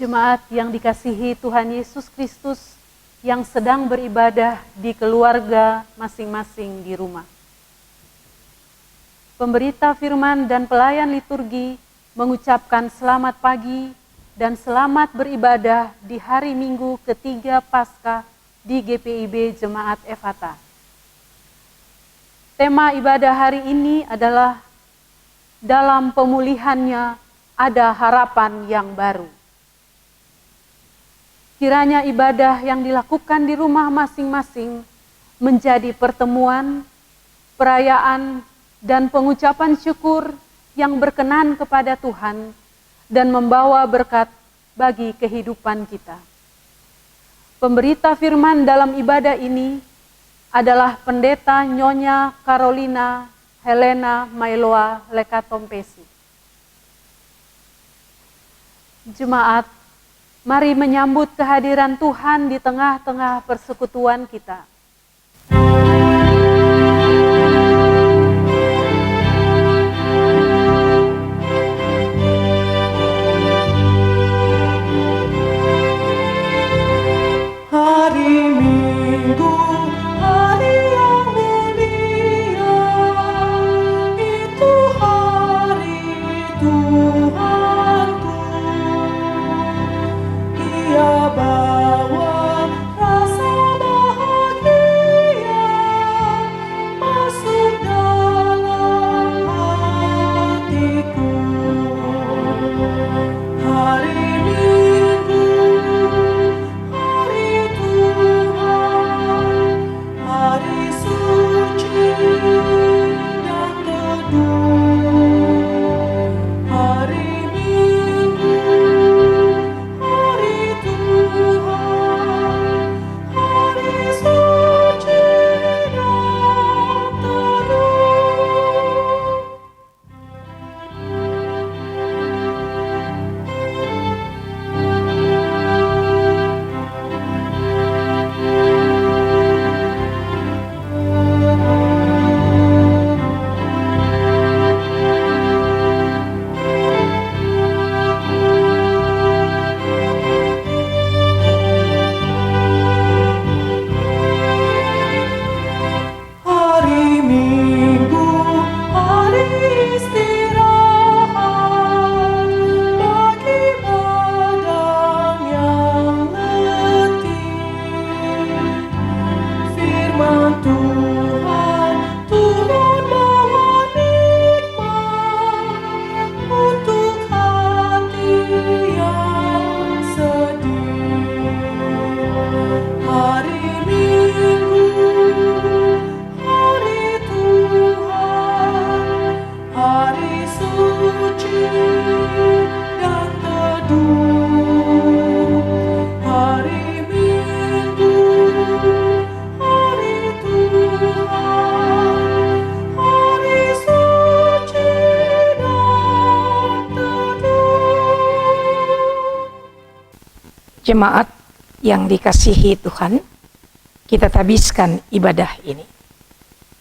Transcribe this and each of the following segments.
Jemaat yang dikasihi Tuhan Yesus Kristus yang sedang beribadah di keluarga masing-masing di rumah. Pemberita firman dan pelayan liturgi mengucapkan selamat pagi dan selamat beribadah di hari Minggu ketiga Paskah di GPIB Jemaat Efata. Tema ibadah hari ini adalah dalam pemulihannya ada harapan yang baru. Kiranya ibadah yang dilakukan di rumah masing-masing menjadi pertemuan, perayaan, dan pengucapan syukur yang berkenan kepada Tuhan dan membawa berkat bagi kehidupan kita. Pemberita firman dalam ibadah ini adalah Pendeta Nyonya Carolina Helena Mailoa Lekatompesi. Jemaat, mari menyambut kehadiran Tuhan di tengah-tengah persekutuan kita. Hari Minggu, hari yang mulia, itu hari Tuhanku. Ia bawa rasa bahagia masuk dalam hatiku. Hari Minggu, hari Tuhan, hari suci dan teduh. Hari Minggu, hari Tuhan, hari suci dan teduh. Hari Minggu, hari istirahat bagi badan yang letih. Firman Tuhan turun bawa nikmat untuk hati yang sedih. Hari Minggu, hari Tuhan, hari suci dan teduh. Hari Minggu, hari Tuhan, hari suci dan teduh. Jemaat yang dikasihi Tuhan, kita tabiskan ibadah ini.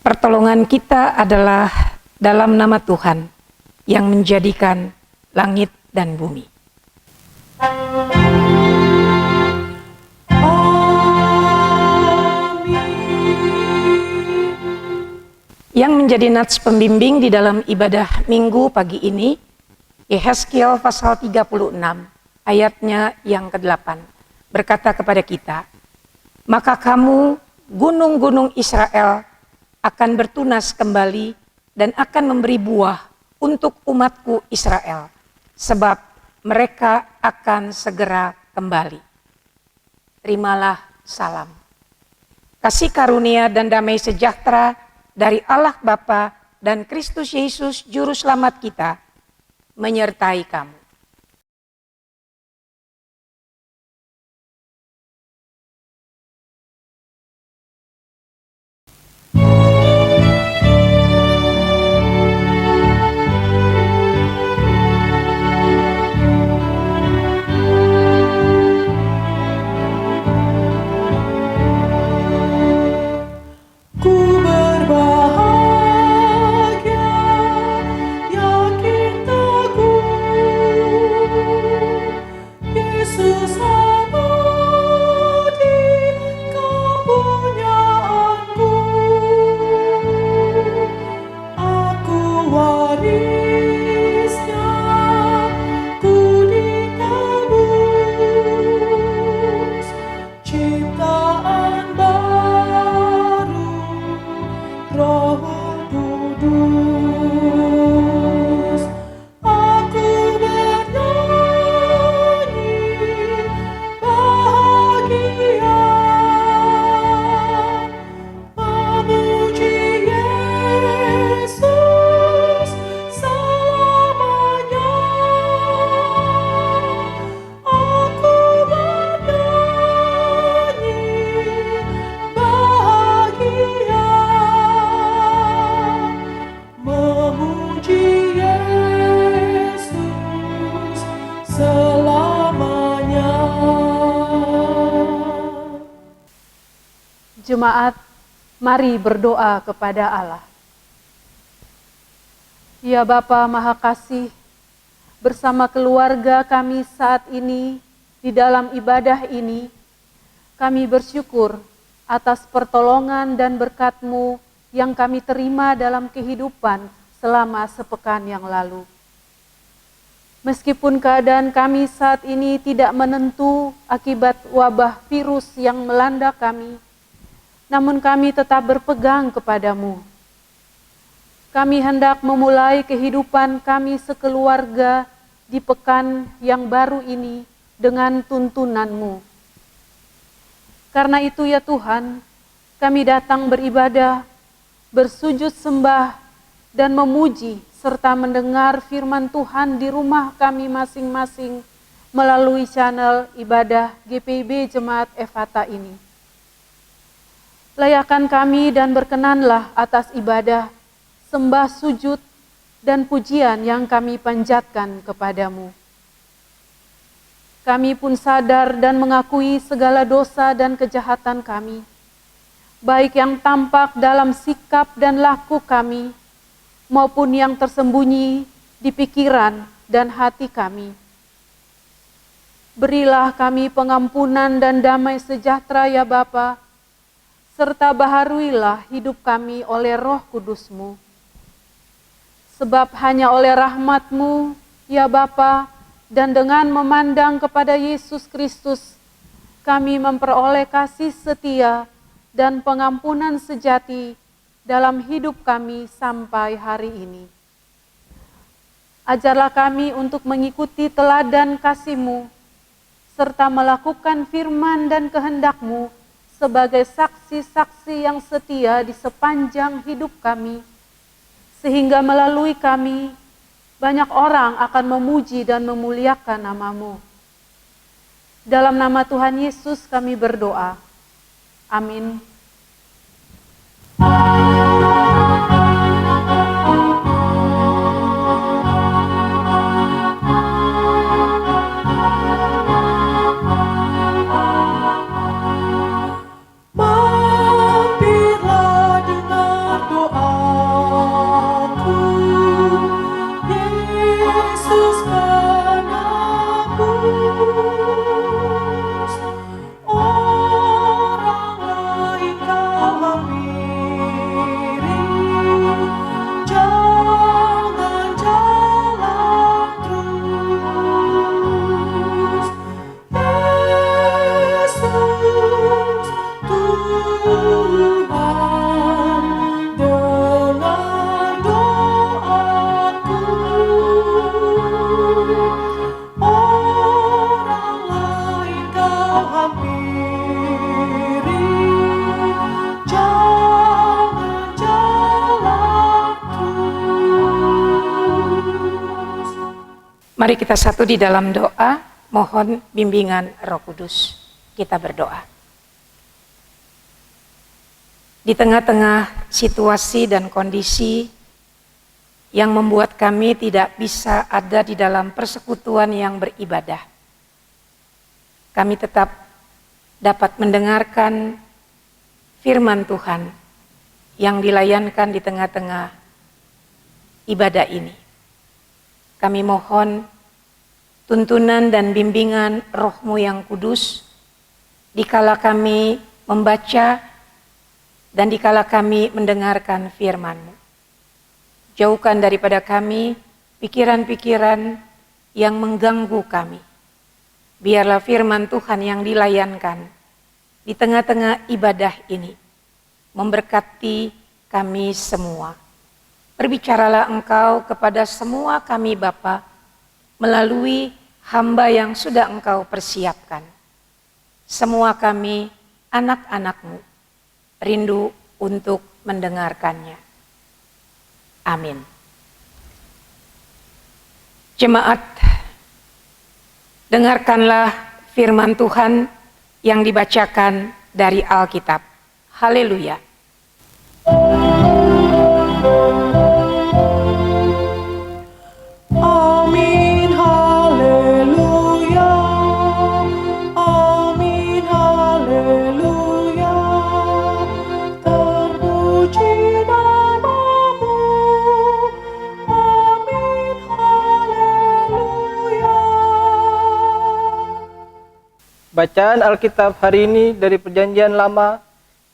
Pertolongan kita adalah dalam nama Tuhan yang menjadikan langit dan bumi. Yang menjadi nats pembimbing di dalam ibadah Minggu pagi ini, Yehezkiel pasal 36, ayatnya yang ke-8, berkata kepada kita, "Maka kamu, gunung-gunung Israel, akan bertunas kembali dan akan memberi buah untuk umatku Israel, sebab mereka akan segera kembali." Terimalah salam. Kasih karunia dan damai sejahtera dari Allah Bapa dan Kristus Yesus Juru Selamat kita menyertai kamu. Ku berbahagia, yakin teguh, Yesus abadi kepunyaanku. Aku warisnya, ku ditebus, ciptaan baru, Roh Kudus. Aku bernyanyi bahagia, memuji Yesus selamanya. Aku bernyanyi bahagia, memuji Yesus selamanya. Jemaat, mari berdoa kepada Allah. Ya Bapa Maha Kasih, bersama keluarga kami saat ini di dalam ibadah ini, kami bersyukur atas pertolongan dan berkat-Mu yang kami terima dalam kehidupan selama sepekan yang lalu. Meskipun keadaan kami saat ini tidak menentu akibat wabah virus yang melanda kami, namun kami tetap berpegang kepadamu. Kami hendak memulai kehidupan kami sekeluarga di pekan yang baru ini dengan tuntunan-Mu. Karena itu ya Tuhan, kami datang beribadah, bersujud sembah, dan memuji serta mendengar firman Tuhan di rumah kami masing-masing melalui channel ibadah GPIB Jemaat Efata ini. Layakan kami dan berkenanlah atas ibadah, sembah sujud, dan pujian yang kami panjatkan kepadamu. Kami pun sadar dan mengakui segala dosa dan kejahatan kami, baik yang tampak dalam sikap dan laku kami, maupun yang tersembunyi di pikiran dan hati kami. Berilah kami pengampunan dan damai sejahtera ya Bapa, serta baharuilah hidup kami oleh Roh Kudus-Mu. Sebab hanya oleh rahmat-Mu, ya Bapa, dan dengan memandang kepada Yesus Kristus, kami memperoleh kasih setia dan pengampunan sejati dalam hidup kami sampai hari ini. Ajarlah kami untuk mengikuti teladan kasih-Mu, serta melakukan firman dan kehendak-Mu sebagai saksi-saksi yang setia di sepanjang hidup kami, sehingga melalui kami banyak orang akan memuji dan memuliakan nama-Mu. Dalam nama Tuhan Yesus kami berdoa. Amin. Mampirlah dengar doaku, Yesus penebus. Orang lain Mari kita satu di dalam doa, mohon bimbingan Roh Kudus. Kita berdoa. Di tengah-tengah situasi dan kondisi yang membuat kami tidak bisa ada di dalam persekutuan yang beribadah, kami tetap dapat mendengarkan firman Tuhan yang dilayankan di tengah-tengah ibadah ini. Kami mohon tuntunan dan bimbingan Roh-Mu yang kudus dikala kami membaca dan dikala kami mendengarkan firman-Mu. Jauhkan daripada kami pikiran-pikiran yang mengganggu kami. Biarlah firman Tuhan yang dilayankan di tengah-tengah ibadah ini memberkati kami semua. Berbicaralah Engkau kepada semua kami Bapa melalui hamba yang sudah Engkau persiapkan. Semua kami anak-anak-Mu rindu untuk mendengarkannya. Amin. Jemaat, dengarkanlah firman Tuhan yang dibacakan dari Alkitab. Haleluya. Amin, haleluya. Amin, haleluya. Terpuji namamu. Amin, haleluya. Bacaan Alkitab hari ini dari Perjanjian Lama,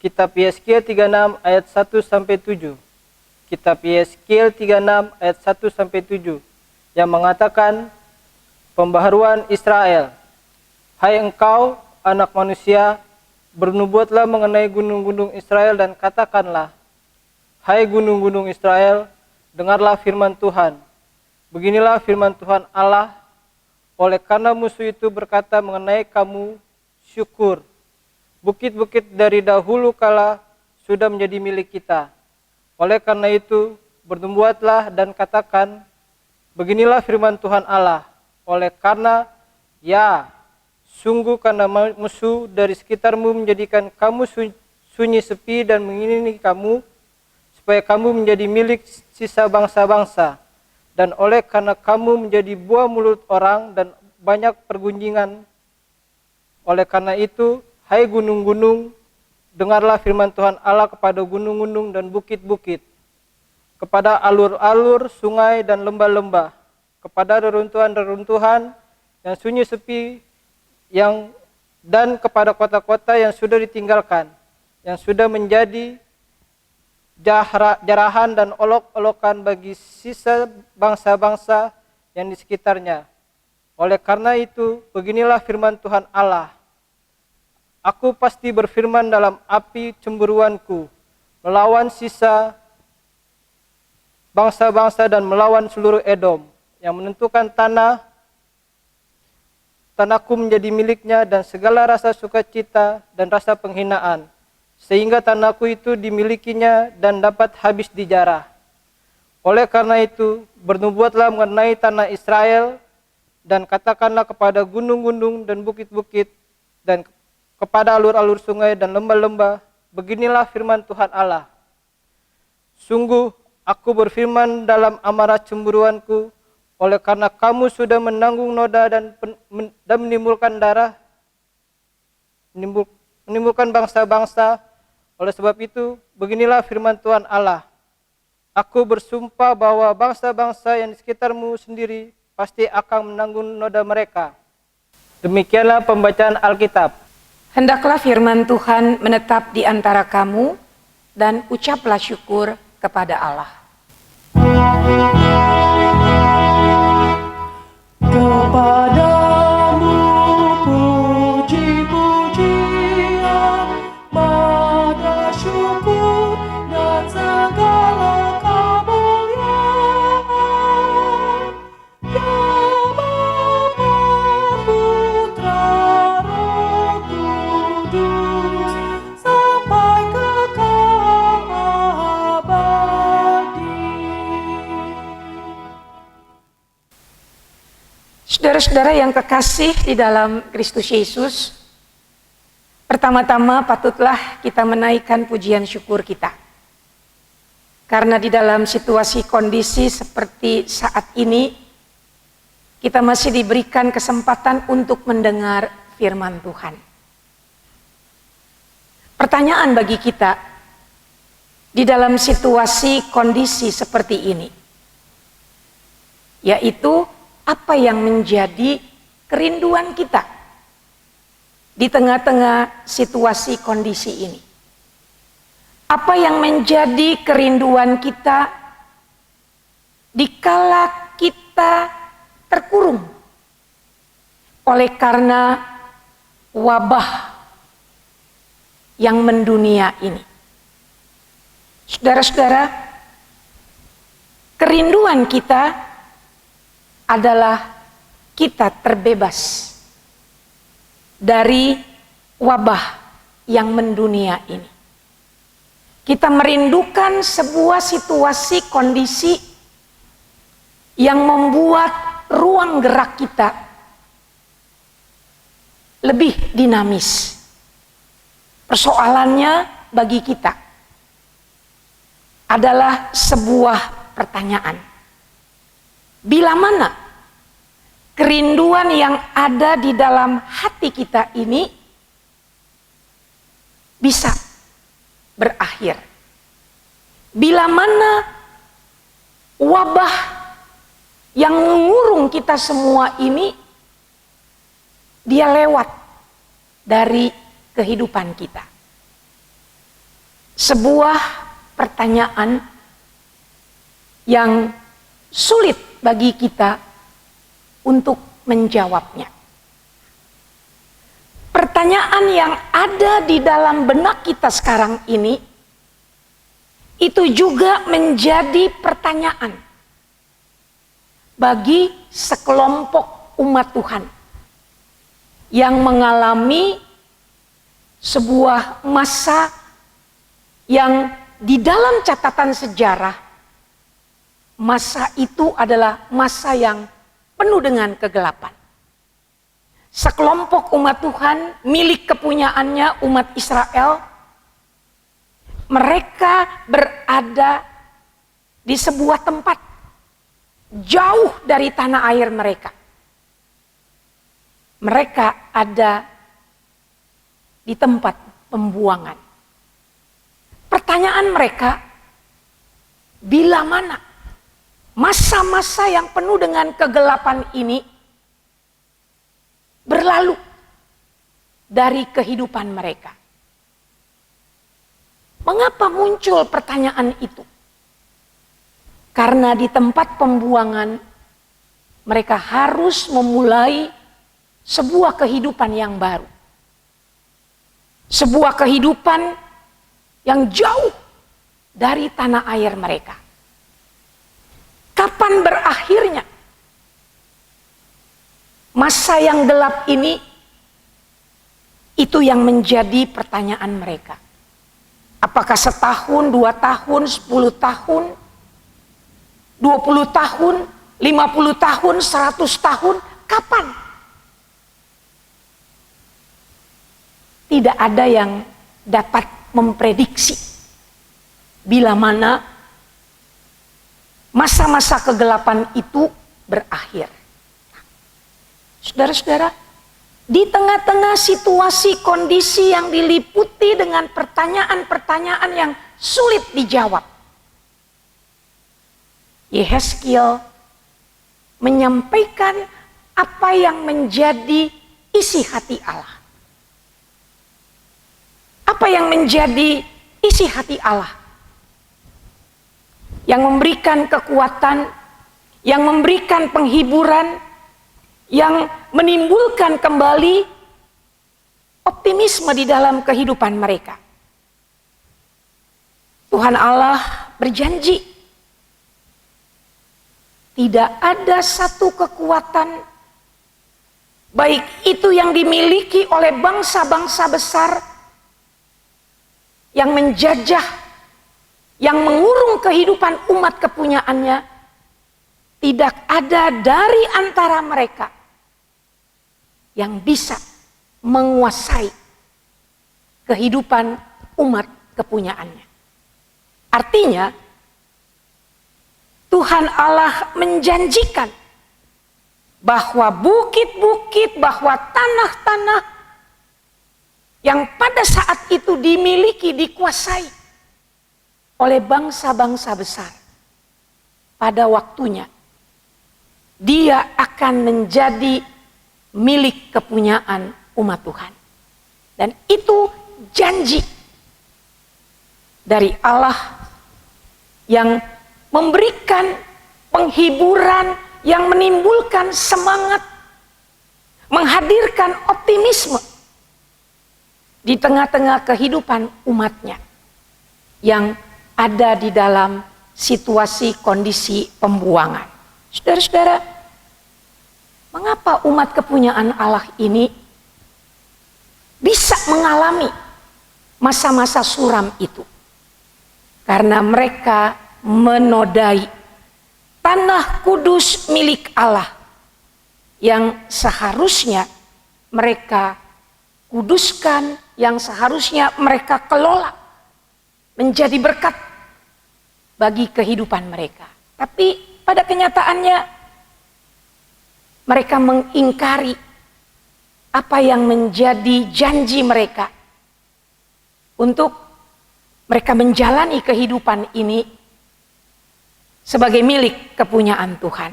Kitab Yeskiel 36 ayat 1 sampai 7. Kitab Yeskiel 36 ayat 1 sampai 7 yang mengatakan pembaharuan Israel. Hai engkau anak manusia, bernubuatlah mengenai gunung-gunung Israel dan katakanlah, hai gunung-gunung Israel, dengarlah firman Tuhan. Beginilah firman Tuhan Allah, oleh karena musuh itu berkata mengenai kamu, syukur. Bukit-bukit dari dahulu kala sudah menjadi milik kita. Oleh karena itu, bernubuatlah dan katakan, beginilah firman Tuhan Allah, oleh karena, ya, sungguh karena musuh dari sekitarmu menjadikan kamu sunyi sepi dan mengiringi kamu, supaya kamu menjadi milik sisa bangsa-bangsa. Dan oleh karena kamu menjadi buah mulut orang dan banyak pergunjingan, oleh karena itu, hai gunung-gunung, dengarlah firman Tuhan Allah kepada gunung-gunung dan bukit-bukit, kepada alur-alur sungai dan lembah-lembah, kepada reruntuhan-reruntuhan yang sunyi sepi, dan kepada kota-kota yang sudah ditinggalkan, yang sudah menjadi jarahan dan olok-olokan bagi sisa bangsa-bangsa yang di sekitarnya. Oleh karena itu, beginilah firman Tuhan Allah, aku pasti berfirman dalam api cemburuanku, melawan sisa bangsa-bangsa dan melawan seluruh Edom, yang menentukan tanahku menjadi miliknya dan segala rasa sukacita dan rasa penghinaan, sehingga tanahku itu dimilikinya dan dapat habis dijarah. Oleh karena itu, bernubuatlah mengenai tanah Israel, dan katakanlah kepada gunung-gunung dan bukit-bukit, dan kepada alur-alur sungai dan lembah-lembah, beginilah firman Tuhan Allah. Sungguh, aku berfirman dalam amarah cemburuanku, oleh karena kamu sudah menanggung noda dan menimbulkan darah, menimbulkan bangsa-bangsa. Oleh sebab itu, beginilah firman Tuhan Allah. Aku bersumpah bahwa bangsa-bangsa yang di sekitarmu sendiri pasti akan menanggung noda mereka. Demikianlah pembacaan Alkitab. Hendaklah firman Tuhan menetap di antara kamu dan ucaplah syukur kepada Allah. Kepadamu puji-pujian, mada syukur dan segala kemuliaan. Ya Bapa, Putra, Roh Kudus, sampai kekal abadi. Saudara-saudara yang kekasih di dalam Kristus Yesus, pertama-tama patutlah kita menaikkan pujian syukur kita. Karena di dalam situasi kondisi seperti saat ini, kita masih diberikan kesempatan untuk mendengar firman Tuhan. Pertanyaan bagi kita, di dalam situasi kondisi seperti ini, yaitu apa yang menjadi kerinduan kita di tengah-tengah situasi kondisi ini? Apa yang menjadi kerinduan kita dikala kita terkurung oleh karena wabah yang mendunia ini? Saudara-saudara, kerinduan kita adalah kita terbebas dari wabah yang mendunia ini. Kita merindukan sebuah situasi kondisi yang membuat ruang gerak kita lebih dinamis. Persoalannya bagi kita adalah sebuah pertanyaan. Bila mana kerinduan yang ada di dalam hati kita ini bisa berakhir? Bila mana wabah yang mengurung kita semua ini dia lewat dari kehidupan kita? Sebuah pertanyaan yang sulit bagi kita untuk menjawabnya. Pertanyaan yang ada di dalam benak kita sekarang ini itu juga menjadi pertanyaan bagi sekelompok umat Tuhan yang mengalami sebuah masa yang di dalam catatan sejarah, masa itu adalah masa yang penuh dengan kegelapan. Sekelompok umat Tuhan milik kepunyaannya umat Israel, mereka berada di sebuah tempat jauh dari tanah air mereka. Mereka ada di tempat pembuangan. Pertanyaan mereka, bila mana masa-masa yang penuh dengan kegelapan ini berlalu dari kehidupan mereka? Mengapa muncul pertanyaan itu? Karena di tempat pembuangan mereka harus memulai sebuah kehidupan yang baru. Sebuah kehidupan yang jauh dari tanah air mereka. Kapan berakhirnya masa yang gelap ini? Itu yang menjadi pertanyaan mereka. Apakah setahun, 2 tahun, 10 tahun, 20 tahun, 50 tahun, 100 tahun? Kapan? Tidak ada yang dapat memprediksi bila mana masa-masa kegelapan itu berakhir. Saudara-saudara, di tengah-tengah situasi kondisi yang diliputi dengan pertanyaan-pertanyaan yang sulit dijawab, Yehezkiel menyampaikan apa yang menjadi isi hati Allah. Apa yang menjadi isi hati Allah? Yang memberikan kekuatan, yang memberikan penghiburan, yang menimbulkan kembali optimisme di dalam kehidupan mereka. Tuhan Allah berjanji, tidak ada satu kekuatan, baik itu yang dimiliki oleh bangsa-bangsa besar, yang menjajah, yang mengurung kehidupan umat kepunyaannya, tidak ada dari antara mereka yang bisa menguasai kehidupan umat kepunyaannya. Artinya, Tuhan Allah menjanjikan bahwa bukit-bukit, bahwa tanah-tanah yang pada saat itu dimiliki, dikuasai oleh bangsa-bangsa besar, pada waktunya dia akan menjadi milik kepunyaan umat Tuhan. Dan itu janji dari Allah yang memberikan penghiburan, yang menimbulkan semangat, menghadirkan optimisme di tengah-tengah kehidupan umatnya yang ada di dalam situasi kondisi pembuangan. Saudara-saudara, mengapa umat kepunyaan Allah ini bisa mengalami masa-masa suram itu? Karena mereka menodai tanah kudus milik Allah yang seharusnya mereka kuduskan, yang seharusnya mereka kelola menjadi berkat bagi kehidupan mereka. Tapi pada kenyataannya mereka mengingkari apa yang menjadi janji mereka untuk mereka menjalani kehidupan ini sebagai milik kepunyaan Tuhan.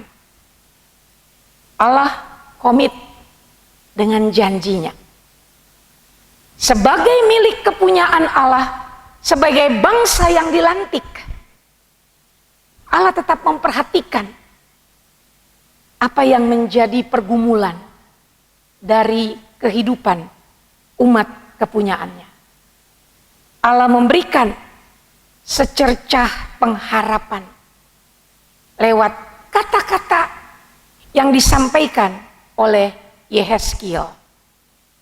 Allah komit dengan janjinya. Sebagai milik kepunyaan Allah, sebagai bangsa yang dilantik, Allah tetap memperhatikan apa yang menjadi pergumulan dari kehidupan umat kepunyaannya. Allah memberikan secercah pengharapan lewat kata-kata yang disampaikan oleh Yehezkiel.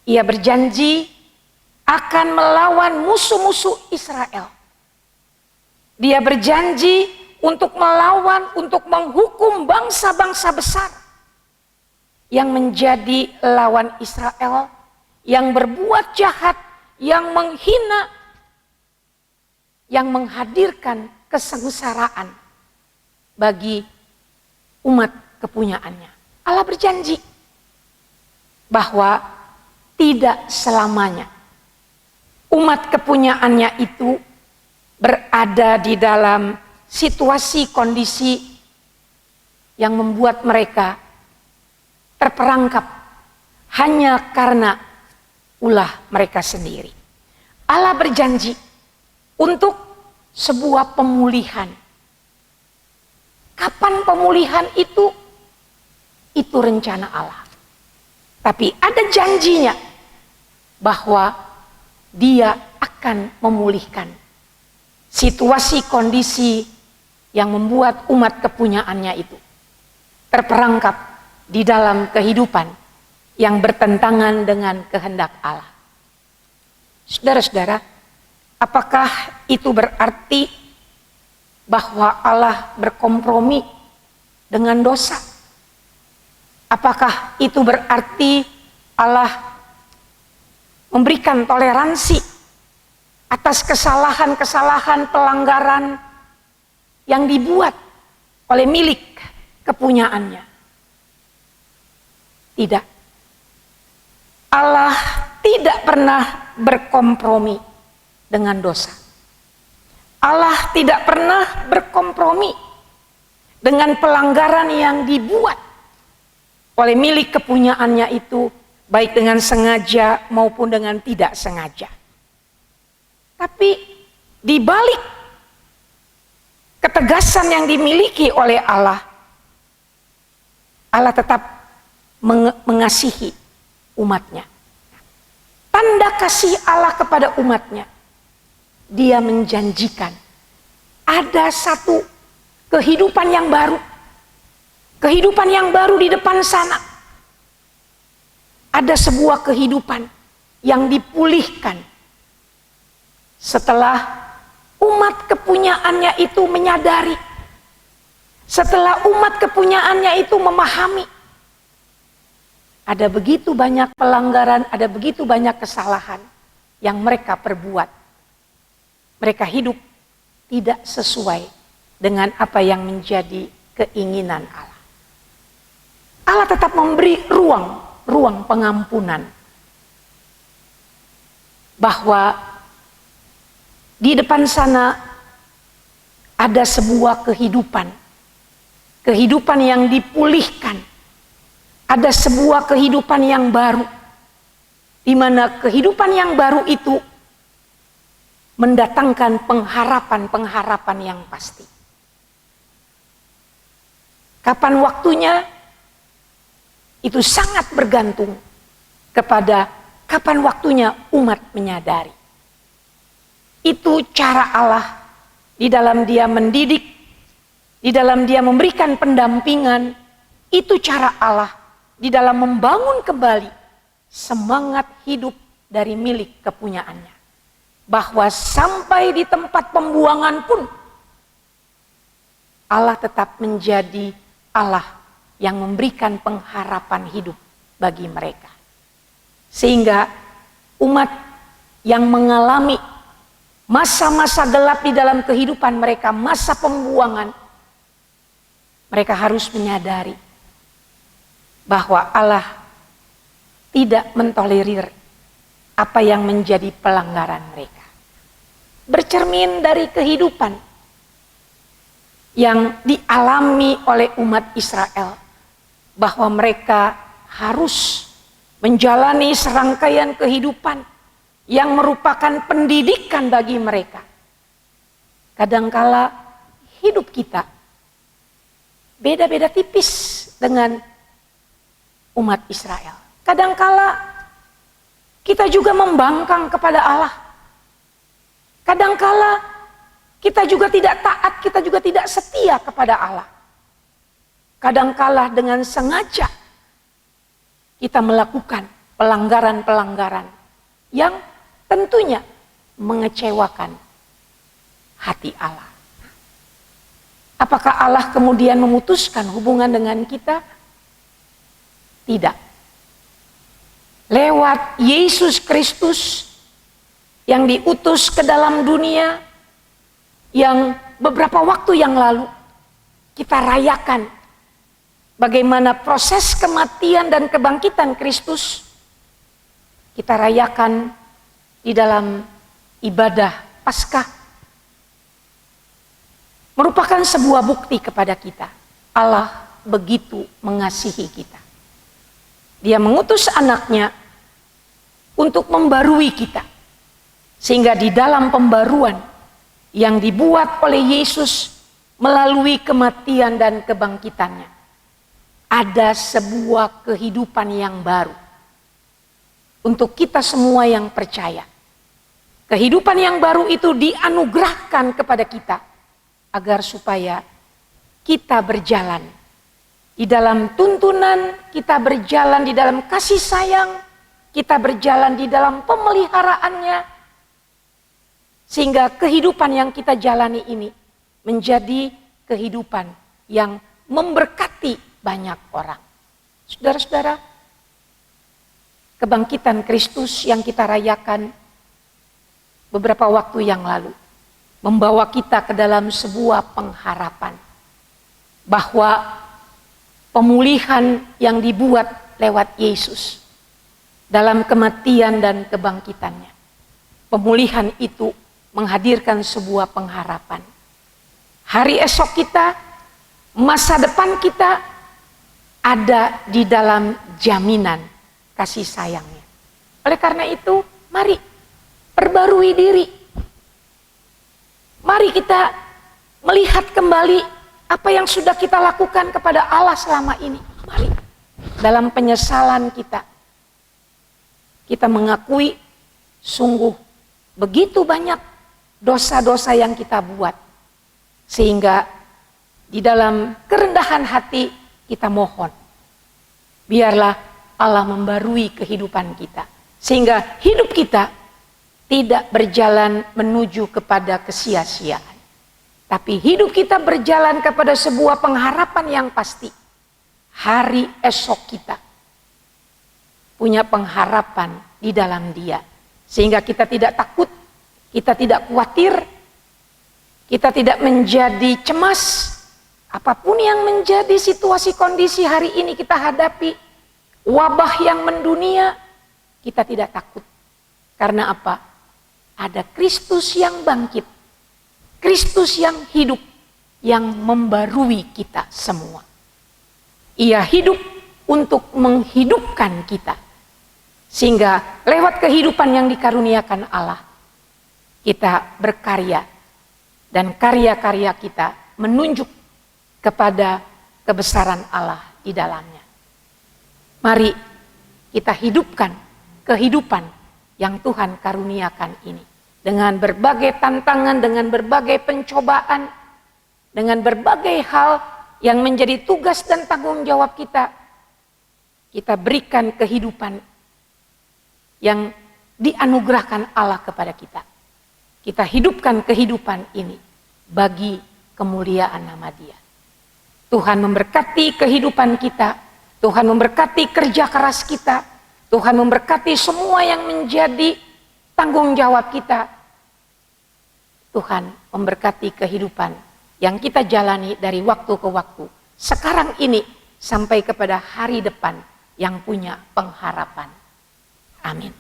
Ia berjanji akan melawan musuh-musuh Israel. Dia berjanji untuk melawan, untuk menghukum bangsa-bangsa besar yang menjadi lawan Israel, yang berbuat jahat, yang menghina, yang menghadirkan kesengsaraan bagi umat kepunyaannya. Allah berjanji bahwa tidak selamanya umat kepunyaannya itu berada di dalam situasi kondisi yang membuat mereka terperangkap hanya karena ulah mereka sendiri. Allah berjanji untuk sebuah pemulihan. Kapan pemulihan itu? Itu rencana Allah. Tapi ada janjinya bahwa Dia akan memulihkan situasi kondisi yang membuat umat kepunyaannya itu terperangkap di dalam kehidupan yang bertentangan dengan kehendak Allah. Saudara-saudara, apakah itu berarti bahwa Allah berkompromi dengan dosa? Apakah itu berarti Allah memberikan toleransi atas kesalahan-kesalahan pelanggaran yang dibuat oleh milik kepunyaannya? Tidak. Allah tidak pernah berkompromi dengan dosa. Allah tidak pernah berkompromi dengan pelanggaran yang dibuat oleh milik kepunyaannya itu, baik dengan sengaja maupun dengan tidak sengaja. Tapi di balik ketegasan yang dimiliki oleh Allah, Allah tetap mengasihi umatnya. Tanda kasih Allah kepada umatnya, Dia menjanjikan ada satu kehidupan yang baru. Kehidupan yang baru di depan sana. Ada sebuah kehidupan yang dipulihkan setelah umat kepunyaannya itu menyadari, setelah umat kepunyaannya itu memahami ada begitu banyak pelanggaran, ada begitu banyak kesalahan yang mereka perbuat. Mereka hidup tidak sesuai dengan apa yang menjadi keinginan Allah. Allah tetap memberi ruang pengampunan. Bahwa di depan sana ada sebuah kehidupan. Kehidupan yang dipulihkan. Ada sebuah kehidupan yang baru. Di mana kehidupan yang baru itu mendatangkan pengharapan-pengharapan yang pasti. Kapan waktunya? Itu sangat bergantung kepada kapan waktunya umat menyadari. Itu cara Allah di dalam Dia mendidik, di dalam Dia memberikan pendampingan. Itu cara Allah di dalam membangun kembali semangat hidup dari milik kepunyaannya. Bahwa sampai di tempat pembuangan pun Allah tetap menjadi Allah yang memberikan pengharapan hidup bagi mereka. Sehingga umat yang mengalami masa-masa gelap di dalam kehidupan mereka, masa pembuangan, mereka harus menyadari bahwa Allah tidak mentolerir apa yang menjadi pelanggaran mereka. Bercermin dari kehidupan yang dialami oleh umat Israel, bahwa mereka harus menjalani serangkaian kehidupan yang merupakan pendidikan bagi mereka. Kadangkala hidup kita beda-beda tipis dengan umat Israel. Kadangkala kita juga membangkang kepada Allah. Kadangkala kita juga tidak taat, kita juga tidak setia kepada Allah. Kadangkala dengan sengaja kita melakukan pelanggaran-pelanggaran yang tentunya mengecewakan hati Allah. Apakah Allah kemudian memutuskan hubungan dengan kita? Tidak. Lewat Yesus Kristus yang diutus ke dalam dunia, yang beberapa waktu yang lalu kita rayakan bagaimana proses kematian dan kebangkitan Kristus, kita rayakan di dalam ibadah Paskah. Merupakan sebuah bukti kepada kita, Allah begitu mengasihi kita. Dia mengutus anaknya untuk membarui kita. Sehingga di dalam pembaruan yang dibuat oleh Yesus melalui kematian dan kebangkitannya, ada sebuah kehidupan yang baru untuk kita semua yang percaya. Kehidupan yang baru itu dianugerahkan kepada kita agar supaya kita berjalan di dalam tuntunan, kita berjalan di dalam kasih sayang, kita berjalan di dalam pemeliharaannya, sehingga kehidupan yang kita jalani ini menjadi kehidupan yang memberkati banyak orang. Saudara-saudara, kebangkitan Kristus yang kita rayakan beberapa waktu yang lalu membawa kita ke dalam sebuah pengharapan bahwa pemulihan yang dibuat lewat Yesus dalam kematian dan kebangkitannya, pemulihan itu menghadirkan sebuah pengharapan. Hari esok kita, masa depan kita ada di dalam jaminan kasih sayangnya. Oleh karena itu, mari perbarui diri. Mari kita melihat kembali apa yang sudah kita lakukan kepada Allah selama ini. Mari dalam penyesalan kita mengakui sungguh begitu banyak dosa-dosa yang kita buat. Sehingga di dalam kerendahan hati kita mohon, biarlah Allah membarui kehidupan kita. Sehingga hidup kita tidak berjalan menuju kepada kesia-siaan. Tapi hidup kita berjalan kepada sebuah pengharapan yang pasti. Hari esok kita punya pengharapan di dalam Dia. Sehingga kita tidak takut, kita tidak khawatir, kita tidak menjadi cemas. Apapun yang menjadi situasi kondisi hari ini kita hadapi, wabah yang mendunia, kita tidak takut. Karena apa? Ada Kristus yang bangkit, Kristus yang hidup, yang membarui kita semua. Ia hidup untuk menghidupkan kita. Sehingga lewat kehidupan yang dikaruniakan Allah, kita berkarya. Dan karya-karya kita menunjuk kepada kebesaran Allah di dalamnya. Mari kita hidupkan kehidupan yang Tuhan karuniakan ini. Dengan berbagai tantangan, dengan berbagai pencobaan, dengan berbagai hal yang menjadi tugas dan tanggung jawab kita. Kita berikan kehidupan yang dianugerahkan Allah kepada kita. Kita hidupkan kehidupan ini bagi kemuliaan nama Dia. Tuhan memberkati kehidupan kita, Tuhan memberkati kerja keras kita, Tuhan memberkati semua yang menjadi tanggung jawab kita. Tuhan memberkati kehidupan yang kita jalani dari waktu ke waktu, sekarang ini sampai kepada hari depan yang punya pengharapan. Amin.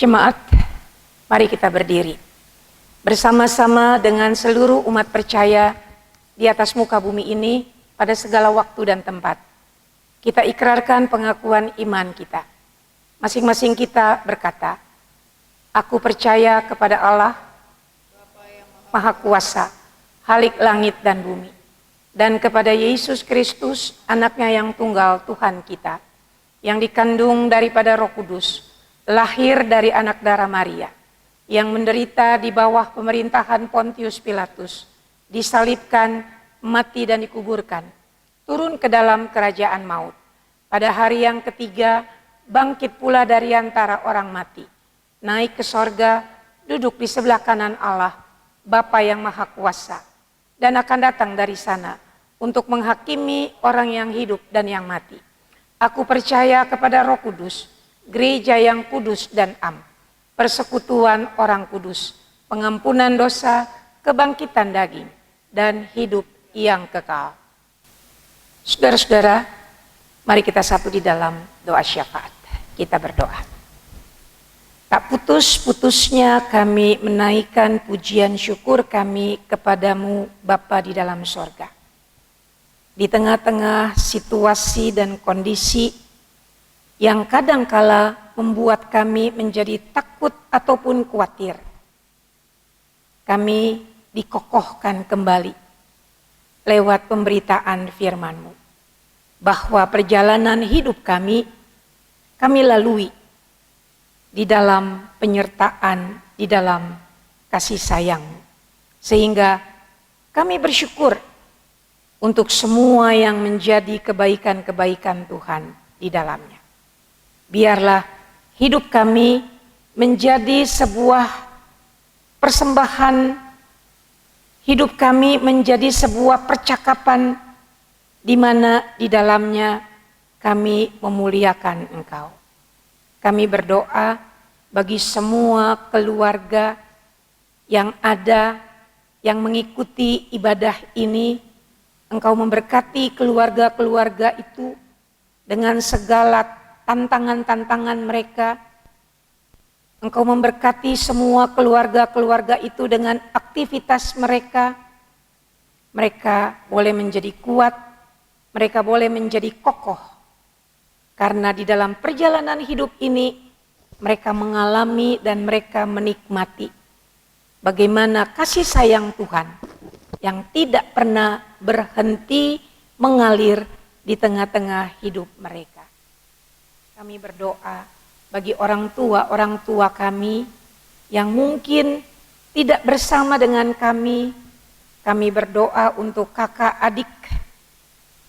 Jemaat, mari kita berdiri bersama-sama dengan seluruh umat percaya di atas muka bumi ini pada segala waktu dan tempat. Kita ikrarkan pengakuan iman kita. Masing-masing kita berkata, aku percaya kepada Allah, Maha Kuasa, Khalik langit dan bumi, dan kepada Yesus Kristus, anaknya yang tunggal Tuhan kita, yang dikandung daripada Roh Kudus, lahir dari anak darah Maria, yang menderita di bawah pemerintahan Pontius Pilatus, disalibkan, mati dan dikuburkan, turun ke dalam kerajaan maut. Pada hari yang ketiga, bangkit pula dari antara orang mati, naik ke sorga, duduk di sebelah kanan Allah, Bapa yang Maha Kuasa, dan akan datang dari sana untuk menghakimi orang yang hidup dan yang mati. Aku percaya kepada Roh Kudus, gereja yang kudus dan am, persekutuan orang kudus, pengampunan dosa, kebangkitan daging, dan hidup yang kekal. Saudara-saudara, mari kita satu di dalam doa syafaat. Kita berdoa. Tak putus-putusnya kami menaikkan pujian syukur kami kepadamu Bapa di dalam sorga. Di tengah-tengah situasi dan kondisi yang kadangkala membuat kami menjadi takut ataupun khawatir, kami dikokohkan kembali lewat pemberitaan firman-Mu, bahwa perjalanan hidup kami lalui di dalam penyertaan, di dalam kasih sayang-Mu, sehingga kami bersyukur untuk semua yang menjadi kebaikan-kebaikan Tuhan di dalamnya. Biarlah hidup kami menjadi sebuah persembahan, hidup kami menjadi sebuah percakapan di mana di dalamnya kami memuliakan Engkau. Kami berdoa bagi semua keluarga yang ada, yang mengikuti ibadah ini. Engkau memberkati keluarga-keluarga itu dengan segala tantangan-tantangan mereka. Engkau memberkati semua keluarga-keluarga itu dengan aktivitas mereka. Mereka boleh menjadi kuat, mereka boleh menjadi kokoh. Karena di dalam perjalanan hidup ini, mereka mengalami dan mereka menikmati bagaimana kasih sayang Tuhan yang tidak pernah berhenti mengalir di tengah-tengah hidup mereka. Kami berdoa bagi orang tua kami yang mungkin tidak bersama dengan kami. Kami berdoa untuk kakak adik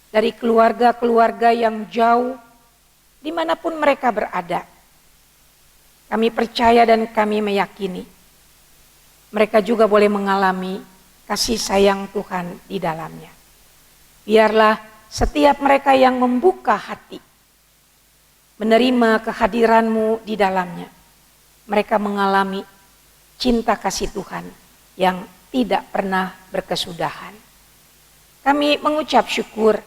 dari keluarga-keluarga yang jauh, dimanapun mereka berada. Kami percaya dan kami meyakini mereka juga boleh mengalami kasih sayang Tuhan di dalamnya. Biarlah setiap mereka yang membuka hati, menerima kehadiran-Mu di dalamnya, mereka mengalami cinta kasih Tuhan yang tidak pernah berkesudahan. Kami mengucap syukur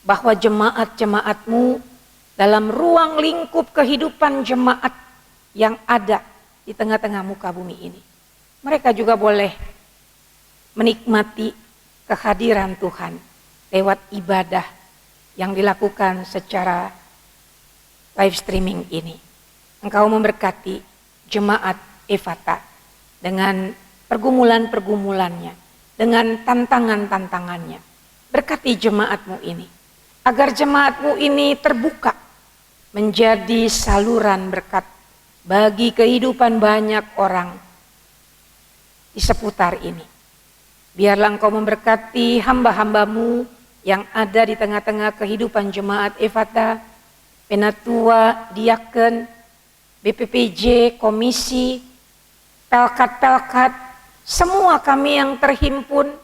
bahwa jemaat-jemaat-Mu dalam ruang lingkup kehidupan jemaat yang ada di tengah-tengah muka bumi ini, mereka juga boleh menikmati kehadiran Tuhan lewat ibadah yang dilakukan secara live streaming ini. Engkau memberkati jemaat Efata dengan pergumulan-pergumulannya, dengan tantangan-tantangannya. Berkati jemaat-Mu ini, agar jemaat-Mu ini terbuka menjadi saluran berkat bagi kehidupan banyak orang di seputar ini. Biarlah Engkau memberkati hamba-hamba-Mu yang ada di tengah-tengah kehidupan jemaat Efata, penatua, diaken, BPPJ, komisi, pelkat-pelkat, semua kami yang terhimpun,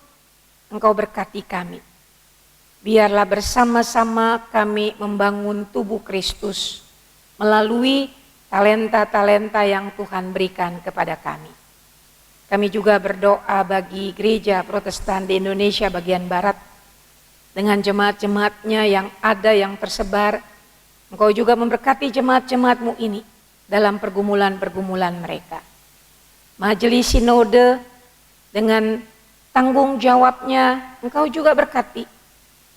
Engkau berkati kami. Biarlah bersama-sama kami membangun tubuh Kristus melalui talenta-talenta yang Tuhan berikan kepada kami. Kami juga berdoa bagi gereja Protestan di Indonesia bagian Barat dengan jemaat-jemaatnya yang ada yang tersebar. Engkau juga memberkati jemaat-jemaat-Mu ini dalam pergumulan-pergumulan mereka. Majelis Sinode dengan tanggung jawabnya, Engkau juga berkati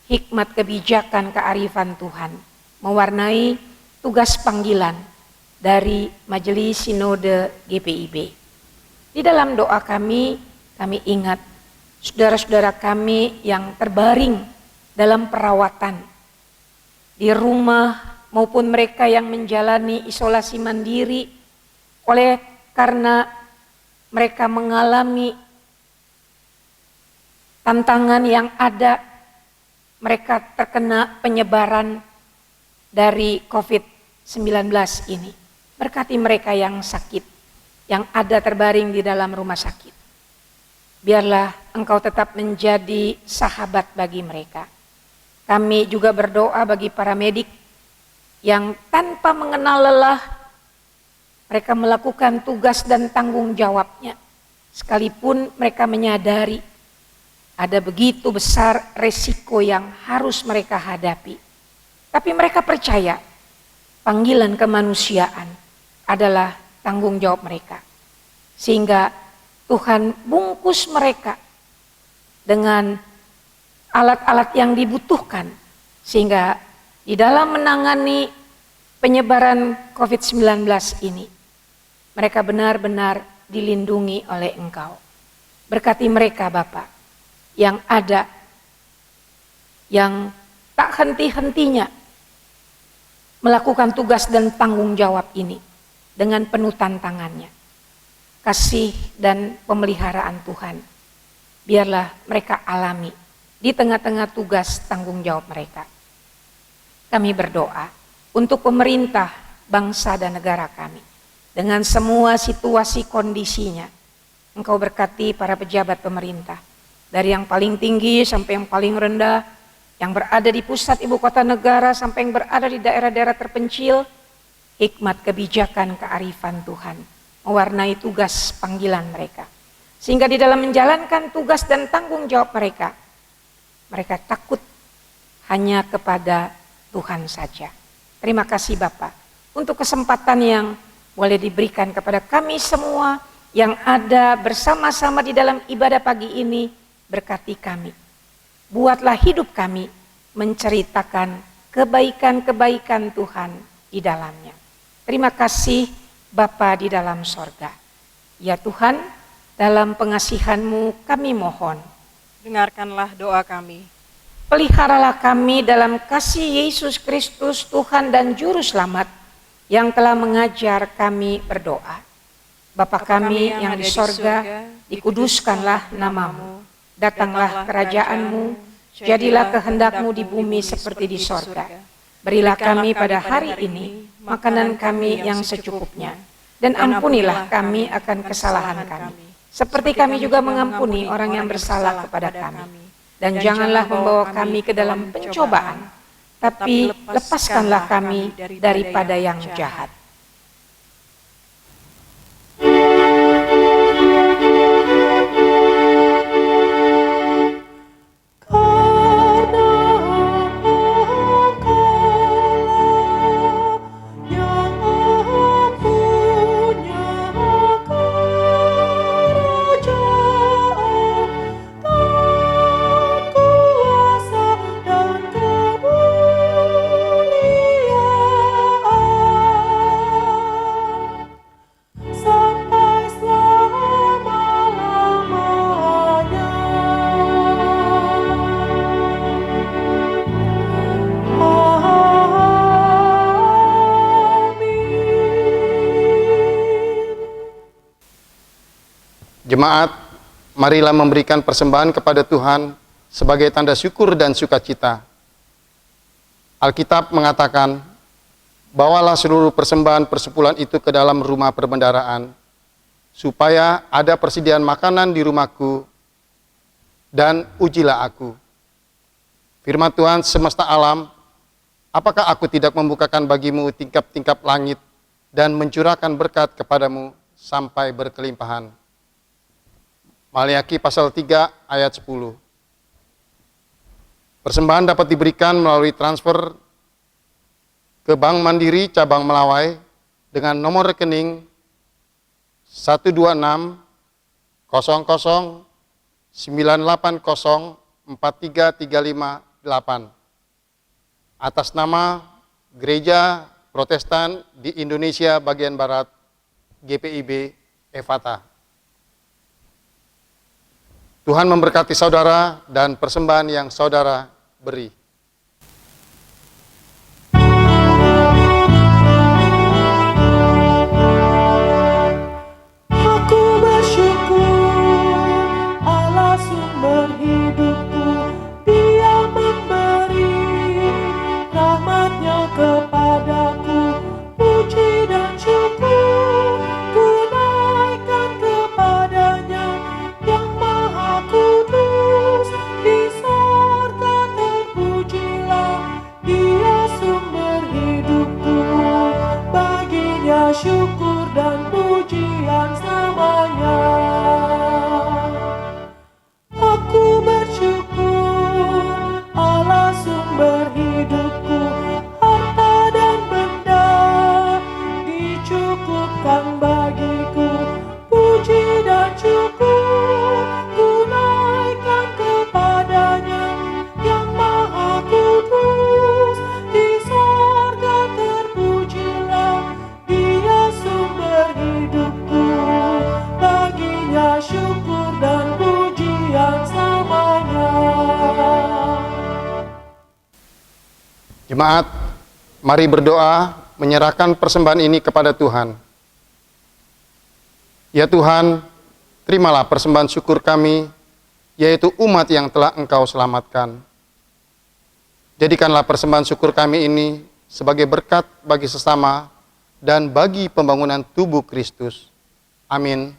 hikmat kebijakan kearifan Tuhan mewarnai tugas panggilan dari Majelis Sinode GPIB. Di dalam doa kami ingat saudara-saudara kami yang terbaring dalam perawatan di rumah maupun mereka yang menjalani isolasi mandiri oleh karena mereka mengalami tantangan yang ada, mereka terkena penyebaran dari COVID-19 ini. Berkati mereka yang sakit, yang ada terbaring di dalam rumah sakit. Biarlah Engkau tetap menjadi sahabat bagi mereka. Kami juga berdoa bagi para medik yang tanpa mengenal lelah, mereka melakukan tugas dan tanggung jawabnya. Sekalipun mereka menyadari ada begitu besar resiko yang harus mereka hadapi. Tapi mereka percaya panggilan kemanusiaan adalah tanggung jawab mereka. Sehingga Tuhan bungkus mereka dengan alat-alat yang dibutuhkan. Sehingga di dalam menangani penyebaran COVID-19 ini, mereka benar-benar dilindungi oleh Engkau. Berkati mereka Bapa yang ada, yang tak henti-hentinya melakukan tugas dan tanggung jawab ini dengan penuh tantangannya. Kasih dan pemeliharaan Tuhan, biarlah mereka alami di tengah-tengah tugas tanggung jawab mereka. Kami berdoa untuk pemerintah, bangsa dan negara kami. Dengan semua situasi kondisinya, Engkau berkati para pejabat pemerintah. Dari yang paling tinggi sampai yang paling rendah, yang berada di pusat ibu kota negara sampai yang berada di daerah-daerah terpencil, hikmat, kebijakan, kearifan Tuhan mewarnai tugas panggilan mereka. Sehingga di dalam menjalankan tugas dan tanggung jawab mereka, mereka takut hanya kepada Tuhan saja. Terima kasih Bapak untuk kesempatan yang boleh diberikan kepada kami semua yang ada bersama-sama di dalam ibadah pagi ini. Berkati kami. Buatlah hidup kami menceritakan kebaikan-kebaikan Tuhan di dalamnya. Terima kasih Bapa di dalam sorga. Ya Tuhan, dalam pengasihan-Mu kami mohon. Dengarkanlah doa kami. Peliharalah kami dalam kasih Yesus Kristus Tuhan dan Juru Selamat yang telah mengajar kami berdoa. Bapa kami yang di sorga, dikuduskanlah nama-Mu. Datanglah kerajaan-Mu, jadilah kehendak-Mu di bumi seperti di sorga. Berilah kami pada hari ini makanan kami yang secukupnya. Dan ampunilah kami akan kesalahan kami, seperti kami juga mengampuni orang yang bersalah kepada kami. Dan janganlah membawa kami ke dalam pencobaan, tapi lepaskanlah kami daripada yang jahat. Jemaat, marilah memberikan persembahan kepada Tuhan sebagai tanda syukur dan sukacita. Alkitab mengatakan, bawalah seluruh persembahan persepuluhan itu ke dalam rumah perbendaharaan, supaya ada persediaan makanan di rumahku, dan ujilah aku. Firman Tuhan semesta alam, apakah aku tidak membukakan bagimu tingkap-tingkap langit dan mencurahkan berkat kepadamu sampai berkelimpahan. Maliaki pasal 3 ayat 10. Persembahan dapat diberikan melalui transfer ke Bank Mandiri cabang Melawai dengan nomor rekening 126 00 980 43358 atas nama Gereja Protestan di Indonesia bagian Barat GPIB Efata. Tuhan memberkati saudara dan persembahan yang saudara beri. Aku bersyukur Allah sumber hidupku, Dia memberi rahmat-Nya kepadaku. Puji dan syukur ku naikkan kepadanya yang Maha Kudus. Di sorga terpujilah Dia sumber hidupku. Baginya syukur dan pujian selamanya. Aku bersyukur Allah sumber hidupku, harta dan benda dicukupkan bagiku. Puji dan syukur ku naikkan kepadanya yang Maha Kudus. Di sorga terpujilah Dia sumber hidupku. Baginya syukur dan pujian selamanya. Jemaat, mari berdoa menyerahkan persembahan ini kepada Tuhan. Ya Tuhan, terimalah persembahan syukur kami, yaitu umat yang telah Engkau selamatkan. Jadikanlah persembahan syukur kami ini sebagai berkat bagi sesama dan bagi pembangunan tubuh Kristus. Amin.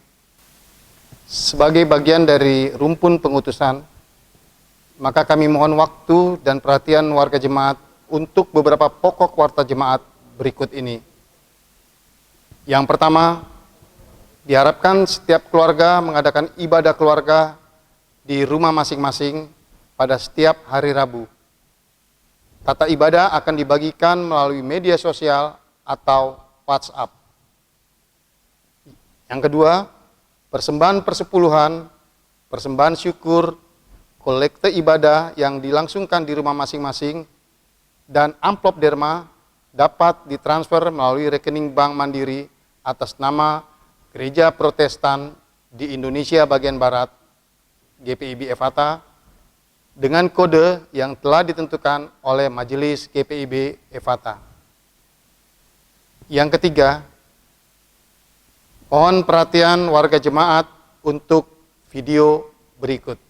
Sebagai bagian dari rumpun pengutusan, Maka kami mohon waktu dan perhatian warga jemaat untuk beberapa pokok warta jemaat berikut ini. Yang pertama, diharapkan setiap keluarga mengadakan ibadah keluarga di rumah masing-masing pada setiap hari Rabu. Tata ibadah akan dibagikan melalui media sosial atau WhatsApp. Yang kedua, persembahan persepuluhan, persembahan syukur, kolekte ibadah yang dilangsungkan di rumah masing-masing, dan amplop derma dapat ditransfer melalui rekening Bank Mandiri atas nama Gereja Protestan di Indonesia bagian Barat, GPIB Efata, dengan kode yang telah ditentukan oleh Majelis GPIB Efata. Yang ketiga, mohon perhatian warga jemaat untuk video berikut.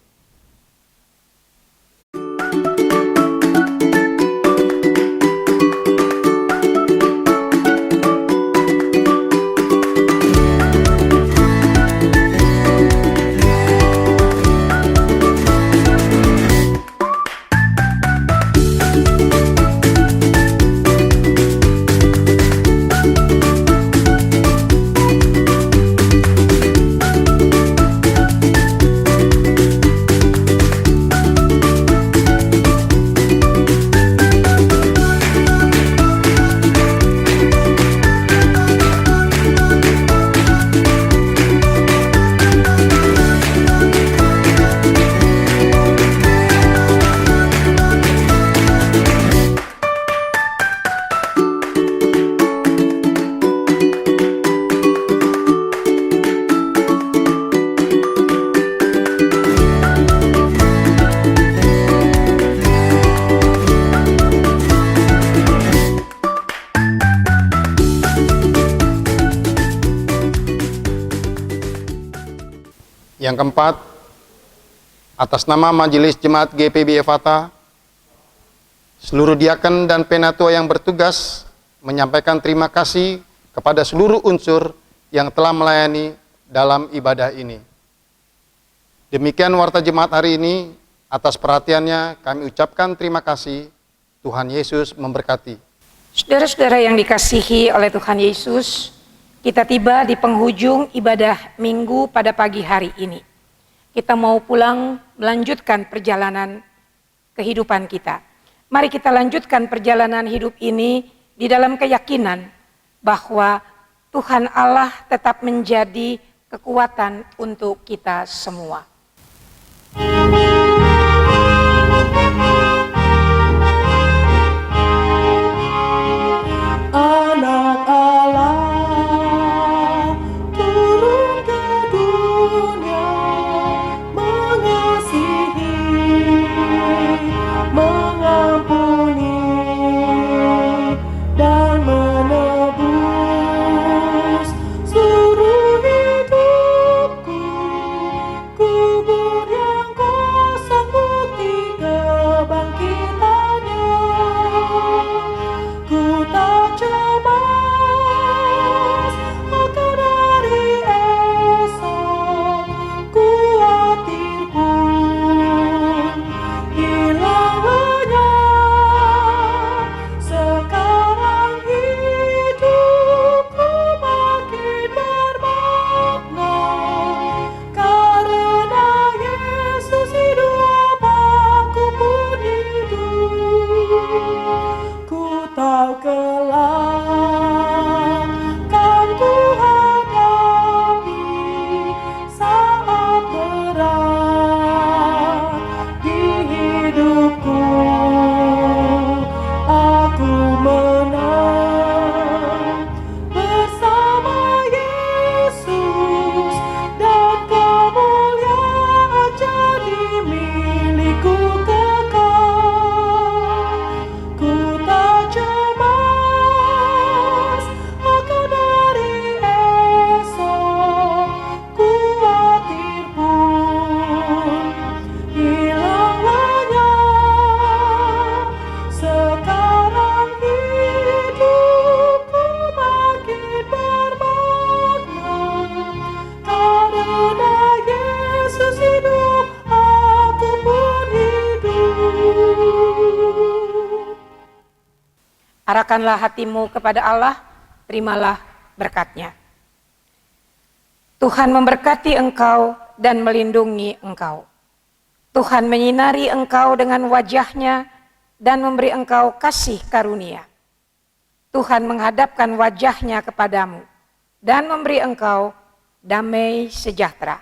Yang keempat, atas nama Majelis Jemaat GPIB Efata, seluruh diaken dan penatua yang bertugas menyampaikan terima kasih kepada seluruh unsur yang telah melayani dalam ibadah ini. Demikian warta jemaat hari ini, atas perhatiannya kami ucapkan terima kasih. Tuhan Yesus memberkati. Saudara-saudara yang dikasihi oleh Tuhan Yesus, kita tiba di penghujung ibadah minggu pada pagi hari ini. Kita mau pulang melanjutkan perjalanan kehidupan kita. Mari kita lanjutkan perjalanan hidup ini di dalam keyakinan bahwa Tuhan Allah tetap menjadi kekuatan untuk kita semua. Anak Allah turun ke dunia, mengasihi, mengampuni, dan menebus seluruh hidupku. Kubur yang kosong bukti Serahkanlah hatimu kepada Allah, terimalah berkat-Nya. Tuhan memberkati engkau dan melindungi engkau. Tuhan menyinari engkau dengan wajah-Nya dan memberi engkau kasih karunia. Tuhan menghadapkan wajah-Nya kepadamu dan memberi engkau damai sejahtera.